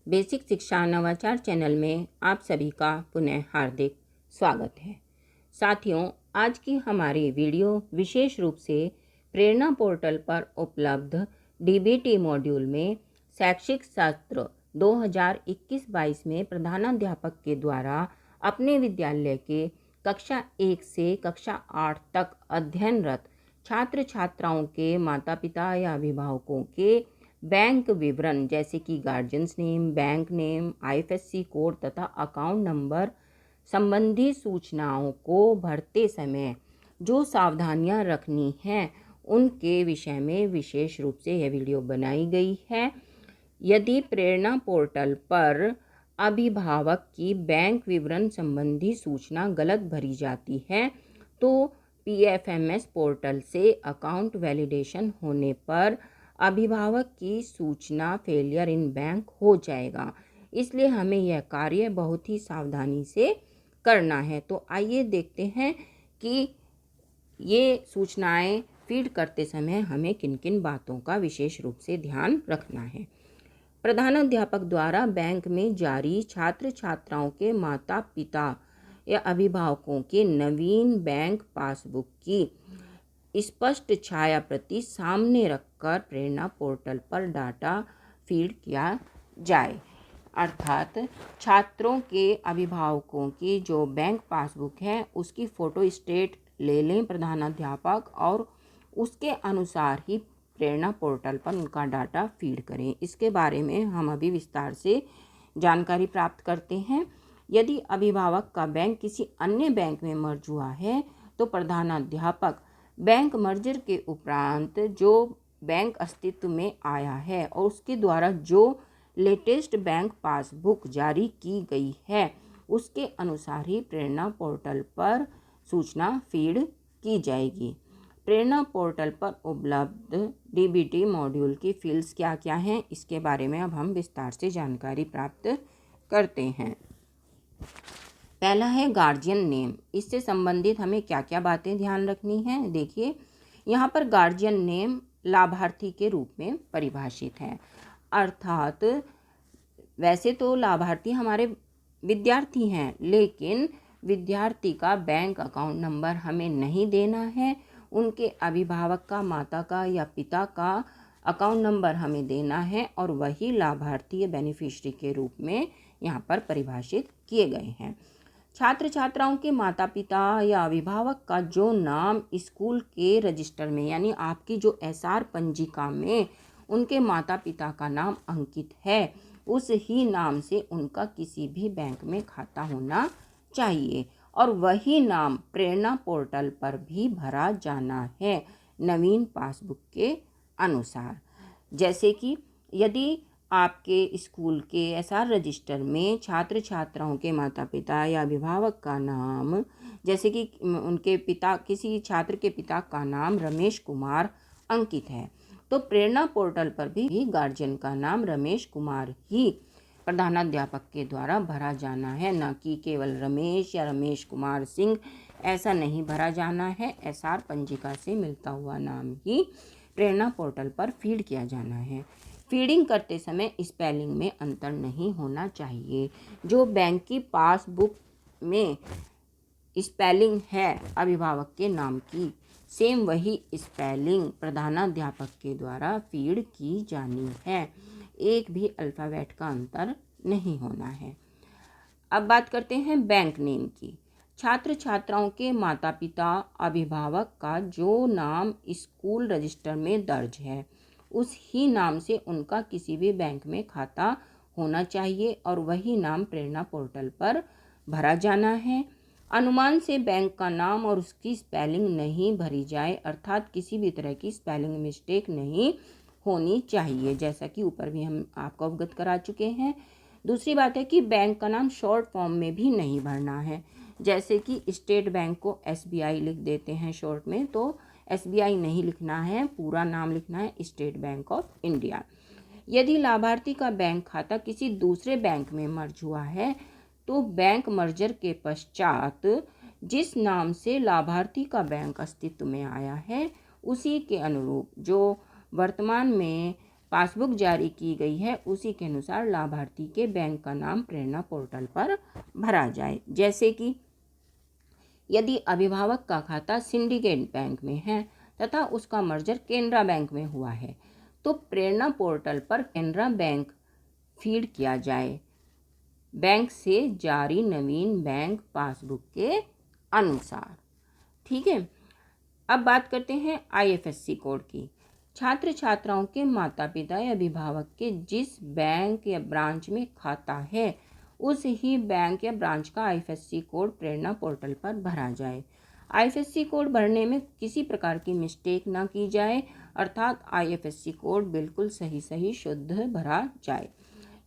Basic शिक्षा नवाचार channel में आप सभी का पुनः हार्दिक स्वागत है। साथियों, आज की हमारी वीडियो विशेष रूप से प्रेरणा पोर्टल पर उपलब्ध डीबीटी मॉड्यूल में शैक्षिक सत्र 2021-22 में प्रधानाध्यापक के द्वारा अपने विद्यालय के कक्षा 1 से कक्षा 8 तक अध्ययनरत छात्र छात्राओं के माता पिता या अभिभावकों के बैंक विवरण जैसे कि guardians name, bank name, IFSC code तथा अकाउंट नंबर संबंधी सूचनाओं को भरते समय जो सावधानियां रखनी हैं उनके विषय में विशेष रूप से यह वीडियो बनाई गई है। यदि प्रेरणा पोर्टल पर अभिभावक की बैंक विवरण संबंधी सूचना गलत भरी जाती है तो पीएफएमएस पोर्टल से अकाउंट वैलिडेशन होने पर अभिभावक की सूचना फेलियर इन बैंक हो जाएगा। इसलिए हमें यह कार्य बहुत ही सावधानी से करना है। तो आइए देखते हैं कि ये सूचनाएं फीड करते समय हमें किन किन बातों का विशेष रूप से ध्यान रखना है। प्रधानाध्यापक द्वारा बैंक में जारी छात्र छात्राओं के माता पिता या अभिभावकों के नवीन बैंक पासबुक की स्पष्ट छाया प्रति सामने रखकर प्रेरणा पोर्टल पर डाटा फीड किया जाए। अर्थात छात्रों के अभिभावकों की जो बैंक पासबुक है उसकी फ़ोटो स्टेट ले लें प्रधानाध्यापक और उसके अनुसार ही प्रेरणा पोर्टल पर उनका डाटा फीड करें। इसके बारे में हम अभी विस्तार से जानकारी प्राप्त करते हैं। यदि अभिभावक का बैंक किसी अन्य बैंक में मर्ज हुआ है तो प्रधानाध्यापक बैंक मर्जर के उपरांत जो बैंक अस्तित्व में आया है और उसके द्वारा जो लेटेस्ट बैंक पासबुक जारी की गई है उसके अनुसार ही प्रेरणा पोर्टल पर सूचना फीड की जाएगी। प्रेरणा पोर्टल पर उपलब्ध डीबीटी मॉड्यूल की फील्ड्स क्या क्या हैं इसके बारे में अब हम विस्तार से जानकारी प्राप्त करते हैं। पहला है गार्जियन नेम। इससे संबंधित हमें क्या क्या बातें ध्यान रखनी है। देखिए, यहाँ पर गार्जियन नेम लाभार्थी के रूप में परिभाषित है। अर्थात वैसे तो लाभार्थी हमारे विद्यार्थी हैं, लेकिन विद्यार्थी का बैंक अकाउंट नंबर हमें नहीं देना है। उनके अभिभावक का, माता का या पिता का अकाउंट नंबर हमें देना है और वही लाभार्थी या बेनिफिशियरी के रूप में यहाँ पर परिभाषित किए गए हैं। छात्र छात्राओं के माता पिता या अभिभावक का जो नाम स्कूल के रजिस्टर में यानी आपकी जो एसआर पंजिका में उनके माता पिता का नाम अंकित है उस ही नाम से उनका किसी भी बैंक में खाता होना चाहिए और वही नाम प्रेरणा पोर्टल पर भी भरा जाना है नवीन पासबुक के अनुसार। जैसे कि यदि आपके स्कूल के एसआर रजिस्टर में छात्र छात्राओं के माता पिता या अभिभावक का नाम, जैसे कि उनके पिता, किसी छात्र के पिता का नाम रमेश कुमार अंकित है तो प्रेरणा पोर्टल पर भी गार्जियन का नाम रमेश कुमार ही प्रधानाध्यापक के द्वारा भरा जाना है, न कि केवल रमेश या रमेश कुमार सिंह ऐसा नहीं भरा जाना है। एसआर पंजिका से मिलता हुआ नाम ही प्रेरणा पोर्टल पर फीड किया जाना है। फीडिंग करते समय स्पेलिंग में अंतर नहीं होना चाहिए। जो बैंक की पासबुक में स्पेलिंग है अभिभावक के नाम की, सेम वही स्पेलिंग प्रधानाध्यापक के द्वारा फीड की जानी है। एक भी अल्फ़ाबेट का अंतर नहीं होना है। अब बात करते हैं बैंक नेम की। छात्र छात्राओं के माता पिता अभिभावक का जो नाम स्कूल रजिस्टर में दर्ज है उस ही नाम से उनका किसी भी बैंक में खाता होना चाहिए और वही नाम प्रेरणा पोर्टल पर भरा जाना है। अनुमान से बैंक का नाम और उसकी स्पेलिंग नहीं भरी जाए, अर्थात किसी भी तरह की स्पेलिंग मिस्टेक नहीं होनी चाहिए, जैसा कि ऊपर भी हम आपको अवगत करा चुके हैं। दूसरी बात है कि बैंक का नाम शॉर्ट फॉर्म में भी नहीं भरना है। जैसे कि स्टेट बैंक को एसबीआई लिख देते हैं शॉर्ट में, तो एसबीआई नहीं लिखना है, पूरा नाम लिखना है स्टेट बैंक ऑफ इंडिया। यदि लाभार्थी का बैंक खाता किसी दूसरे बैंक में मर्ज हुआ है तो बैंक मर्जर के पश्चात जिस नाम से लाभार्थी का बैंक अस्तित्व में आया है उसी के अनुरूप जो वर्तमान में पासबुक जारी की गई है उसी के अनुसार लाभार्थी के बैंक का नाम प्रेरणा पोर्टल पर भरा जाए। जैसे कि यदि अभिभावक का खाता सिंडिकेट बैंक में है तथा उसका मर्जर केनरा बैंक में हुआ है तो प्रेरणा पोर्टल पर केनरा बैंक फीड किया जाए बैंक से जारी नवीन बैंक पासबुक के अनुसार। ठीक है, अब बात करते हैं IFSC कोड की। छात्र छात्राओं के माता पिता या अभिभावक के जिस बैंक या ब्रांच में खाता है उस ही बैंक या ब्रांच का IFSC कोड प्रेरणा पोर्टल पर भरा जाए। IFSC कोड भरने में किसी प्रकार की मिस्टेक ना की जाए, अर्थात IFSC कोड बिल्कुल सही शुद्ध भरा जाए।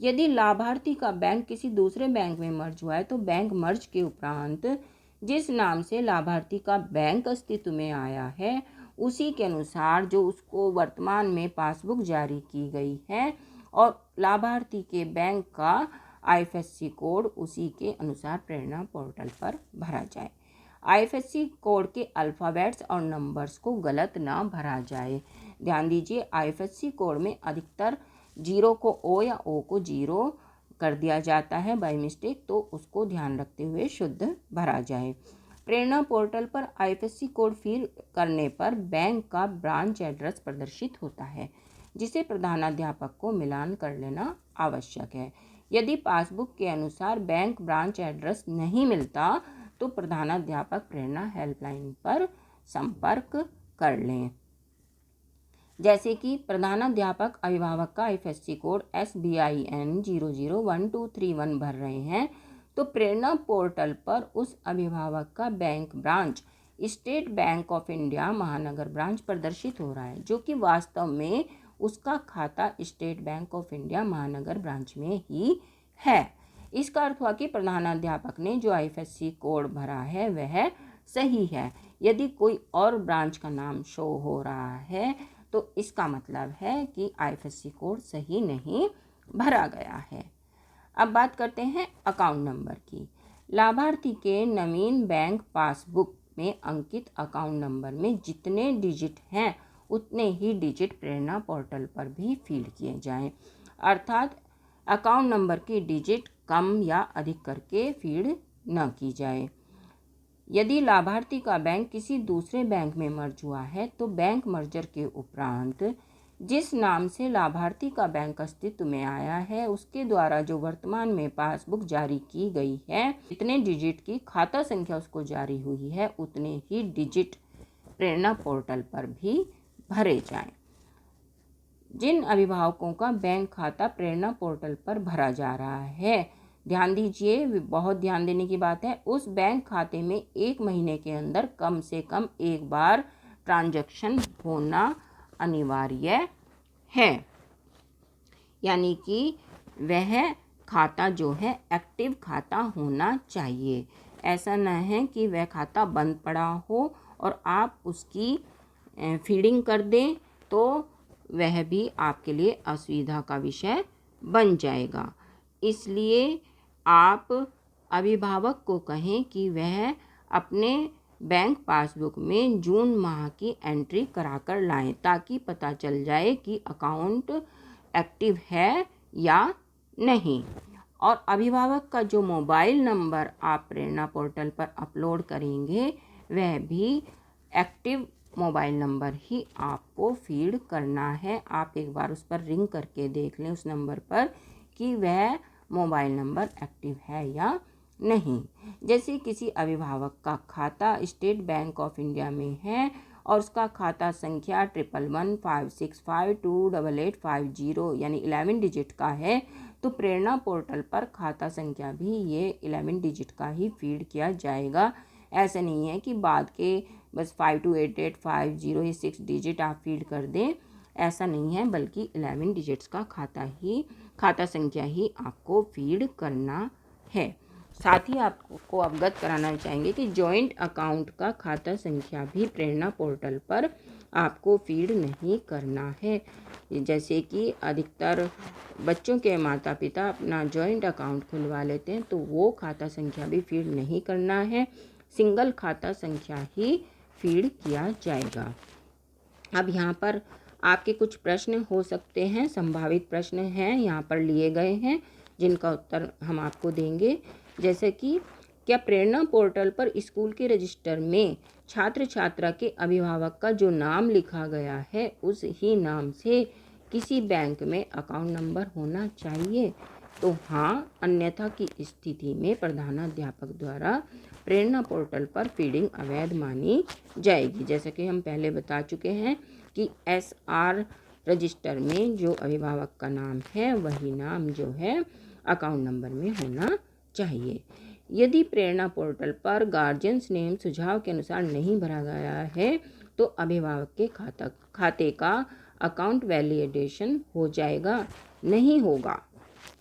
यदि लाभार्थी का बैंक किसी दूसरे बैंक में मर्ज हुआ है तो बैंक मर्ज के उपरांत जिस नाम से लाभार्थी का बैंक अस्तित्व में आया है उसी के अनुसार जो उसको वर्तमान में पासबुक जारी की गई है और लाभार्थी के बैंक का IFSC कोड उसी के अनुसार प्रेरणा पोर्टल पर भरा जाए। IFSC कोड के अल्फ़ाबेट्स और नंबर्स को गलत ना भरा जाए। ध्यान दीजिए, IFSC कोड में अधिकतर 0 को O या O को 0 कर दिया जाता है बाय मिस्टेक, तो उसको ध्यान रखते हुए शुद्ध भरा जाए। प्रेरणा पोर्टल पर IFSC कोड फिल करने पर बैंक का ब्रांच एड्रेस प्रदर्शित होता है जिसे प्रधानाध्यापक को मिलान कर लेना आवश्यक है। यदि पासबुक के अनुसार बैंक ब्रांच एड्रेस नहीं मिलता तो प्रधानाध्यापक प्रेरणा हेल्पलाइन पर संपर्क कर लें। जैसे कि प्रधानाध्यापक अभिभावक का IFSC कोड SBIN 001231 भर रहे हैं तो प्रेरणा पोर्टल पर उस अभिभावक का bank branch state bank of India महानगर ब्रांच प्रदर्शित हो रहा है, जो कि वास्तव में उसका खाता स्टेट बैंक ऑफ इंडिया महानगर ब्रांच में ही है। इसका अर्थ हुआ कि प्रधानाध्यापक ने जो IFSC कोड भरा है वह सही है। यदि कोई और ब्रांच का नाम शो हो रहा है तो इसका मतलब है कि IFSC कोड सही नहीं भरा गया है। अब बात करते हैं अकाउंट नंबर की। लाभार्थी के नवीन बैंक पासबुक में अंकित अकाउंट नंबर में जितने डिजिट हैं उतने ही डिजिट प्रेरणा पोर्टल पर भी फीड किए जाएं, अर्थात अकाउंट नंबर की डिजिट कम या अधिक करके फीड न की जाए। यदि लाभार्थी का बैंक किसी दूसरे बैंक में मर्ज हुआ है तो बैंक मर्जर के उपरांत जिस नाम से लाभार्थी का बैंक अस्तित्व में आया है उसके द्वारा जो वर्तमान में पासबुक जारी की गई है, जितने डिजिट की खाता संख्या उसको जारी हुई है उतने ही डिजिट प्रेरणा पोर्टल पर भी भरे जाएं। जिन अभिभावकों का बैंक खाता प्रेरणा पोर्टल पर भरा जा रहा है, ध्यान दीजिए, बहुत ध्यान देने की बात है, उस बैंक खाते में 1 महीने के अंदर कम से कम एक बार ट्रांजैक्शन होना अनिवार्य है। यानी कि वह खाता जो है एक्टिव खाता होना चाहिए। ऐसा न है कि वह खाता बंद पड़ा हो और आप उसकी फीडिंग कर दें तो वह भी आपके लिए असुविधा का विषय बन जाएगा। इसलिए आप अभिभावक को कहें कि वह अपने बैंक पासबुक में जून माह की एंट्री कराकर लाएं ताकि पता चल जाए कि अकाउंट एक्टिव है या नहीं। और अभिभावक का जो मोबाइल नंबर आप प्रेरणा पोर्टल पर अपलोड करेंगे वह भी एक्टिव मोबाइल नंबर ही आपको फीड करना है। आप एक बार उस पर रिंग करके देख लें उस नंबर पर कि वह मोबाइल नंबर एक्टिव है या नहीं। जैसे किसी अभिभावक का खाता स्टेट बैंक ऑफ इंडिया में है और उसका खाता संख्या 1115652885 यानी 11 डिजिट का है तो प्रेरणा पोर्टल पर खाता संख्या भी ये 11 डिजिट का ही फीड किया जाएगा। ऐसा नहीं है कि बाद के बस 528850 ये 6 डिजिट आप फीड कर दें, ऐसा नहीं है, बल्कि 11 डिजिट्स का खाता संख्या ही आपको फीड करना है। साथ ही आपको अवगत कराना चाहेंगे कि जॉइंट अकाउंट का खाता संख्या भी प्रेरणा पोर्टल पर आपको फीड नहीं करना है। जैसे कि अधिकतर बच्चों के माता पिता अपना जॉइंट अकाउंट खुलवा लेते हैं तो वो खाता संख्या भी फीड नहीं करना है, सिंगल खाता संख्या ही फीड किया जाएगा। अब यहाँ पर आपके कुछ प्रश्न हो सकते हैं, संभावित प्रश्न हैं यहाँ पर लिए गए हैं, जिनका उत्तर हम आपको देंगे। जैसे कि क्या प्रेरणा पोर्टल पर स्कूल के रजिस्टर में छात्र छात्रा के अभिभावक का जो नाम लिखा गया है उस ही नाम से किसी बैंक में अकाउंट नंबर होना चाहिए? तो हाँ, अन्यथा की स्थिति में प्रधानाध्यापक द्वारा प्रेरणा पोर्टल पर फीडिंग अवैध मानी जाएगी। जैसे कि हम पहले बता चुके हैं कि SR रजिस्टर में जो अभिभावक का नाम है वही नाम जो है अकाउंट नंबर में होना चाहिए। यदि प्रेरणा पोर्टल पर गार्जियंस नेम सुझाव के अनुसार नहीं भरा गया है तो अभिभावक के खाते का अकाउंट वैलिडेशन हो जाएगा, नहीं होगा।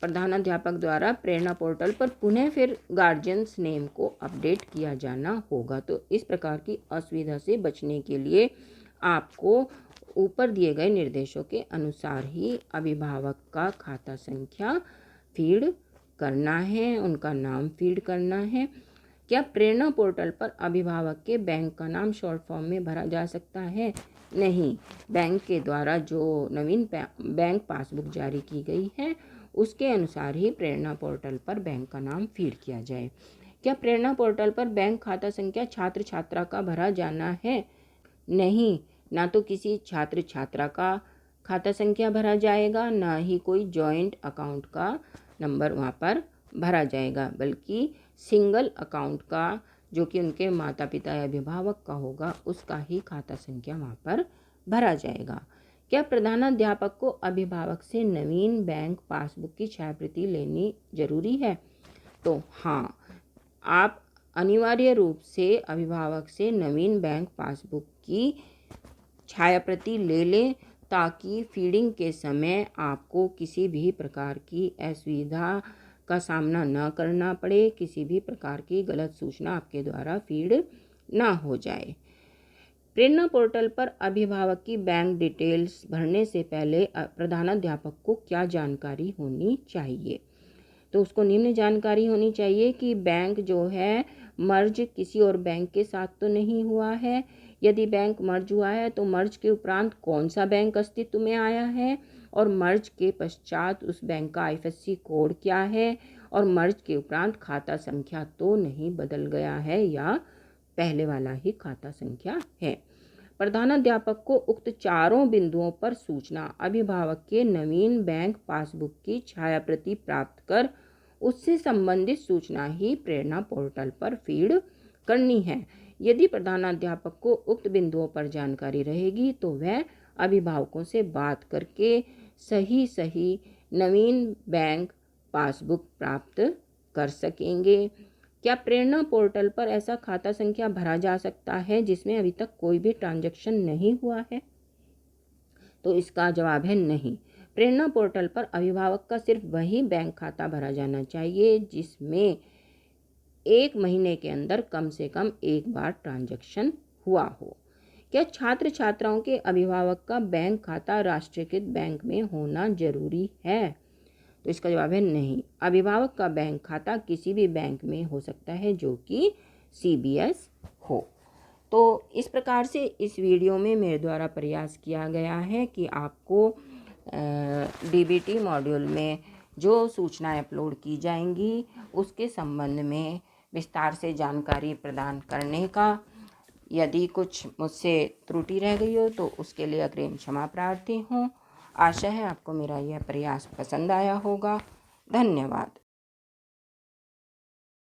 प्रधानाध्यापक द्वारा प्रेरणा पोर्टल पर पुनः फिर गार्जियंस नेम को अपडेट किया जाना होगा। तो इस प्रकार की असुविधा से बचने के लिए आपको ऊपर दिए गए निर्देशों के अनुसार ही अभिभावक का खाता संख्या फीड करना है, उनका नाम फीड करना है। क्या प्रेरणा पोर्टल पर अभिभावक के बैंक का नाम शॉर्ट फॉर्म में भरा जा सकता है? नहीं, बैंक के द्वारा जो नवीन बैंक पासबुक जारी की गई है उसके अनुसार ही प्रेरणा पोर्टल पर बैंक का नाम फीड किया जाए। क्या प्रेरणा पोर्टल पर बैंक खाता संख्या छात्र छात्रा का भरा जाना है? नहीं, ना तो किसी छात्र छात्रा का खाता संख्या भरा जाएगा, ना ही कोई जॉइंट अकाउंट का नंबर वहाँ पर भरा जाएगा, बल्कि सिंगल अकाउंट का जो कि उनके माता पिता या अभिभावक का होगा उसका ही खाता संख्या वहाँ पर भरा जाएगा। क्या प्रधानाध्यापक को अभिभावक से नवीन बैंक पासबुक की छायाप्रति लेनी जरूरी है? तो हाँ, आप अनिवार्य रूप से अभिभावक से नवीन बैंक पासबुक की छायाप्रति ले लें ताकि फीडिंग के समय आपको किसी भी प्रकार की असुविधा का सामना न करना पड़े, किसी भी प्रकार की गलत सूचना आपके द्वारा फीड ना हो जाए। प्रेरणा पोर्टल पर अभिभावक की बैंक डिटेल्स भरने से पहले प्रधानाध्यापक को क्या जानकारी होनी चाहिए? तो उसको निम्न जानकारी होनी चाहिए कि बैंक जो है मर्ज किसी और बैंक के साथ तो नहीं हुआ है। यदि बैंक मर्ज हुआ है तो मर्ज के उपरांत कौन सा बैंक अस्तित्व में आया है और मर्ज के पश्चात उस बैंक का IFSC कोड क्या है, और मर्ज के उपरांत खाता संख्या तो नहीं बदल गया है या पहले वाला ही खाता संख्या है। प्रधानाध्यापक को उक्त चारों बिंदुओं पर सूचना अभिभावक के नवीन बैंक पासबुक की छायाप्रति प्राप्त कर उससे संबंधित सूचना ही प्रेरणा पोर्टल पर फीड करनी है। यदि प्रधानाध्यापक को उक्त बिंदुओं पर जानकारी रहेगी तो वह अभिभावकों से बात करके सही नवीन बैंक पासबुक प्राप्त कर सकेंगे। क्या प्रेरणा पोर्टल पर ऐसा खाता संख्या भरा जा सकता है जिसमें अभी तक कोई भी ट्रांजैक्शन नहीं हुआ है? तो इसका जवाब है नहीं। प्रेरणा पोर्टल पर अभिभावक का सिर्फ वही बैंक खाता भरा जाना चाहिए जिसमें 1 महीने के अंदर कम से कम एक बार ट्रांजैक्शन हुआ हो। क्या छात्र छात्राओं के अभिभावक का बैंक खाता राष्ट्रीयकृत बैंक में होना जरूरी है? तो इसका जवाब है नहीं। अभिभावक का बैंक खाता किसी भी बैंक में हो सकता है जो कि CBS हो। तो इस प्रकार से इस वीडियो में मेरे द्वारा प्रयास किया गया है कि आपको DBT मॉड्यूल में जो सूचनाएं अपलोड की जाएंगी उसके संबंध में विस्तार से जानकारी प्रदान करने का। यदि कुछ मुझसे त्रुटि रह गई हो तो उसके लिए अग्रिम क्षमा प्रार्थी हूँ। आशा है आपको मेरा यह प्रयास पसंद आया होगा। धन्यवाद।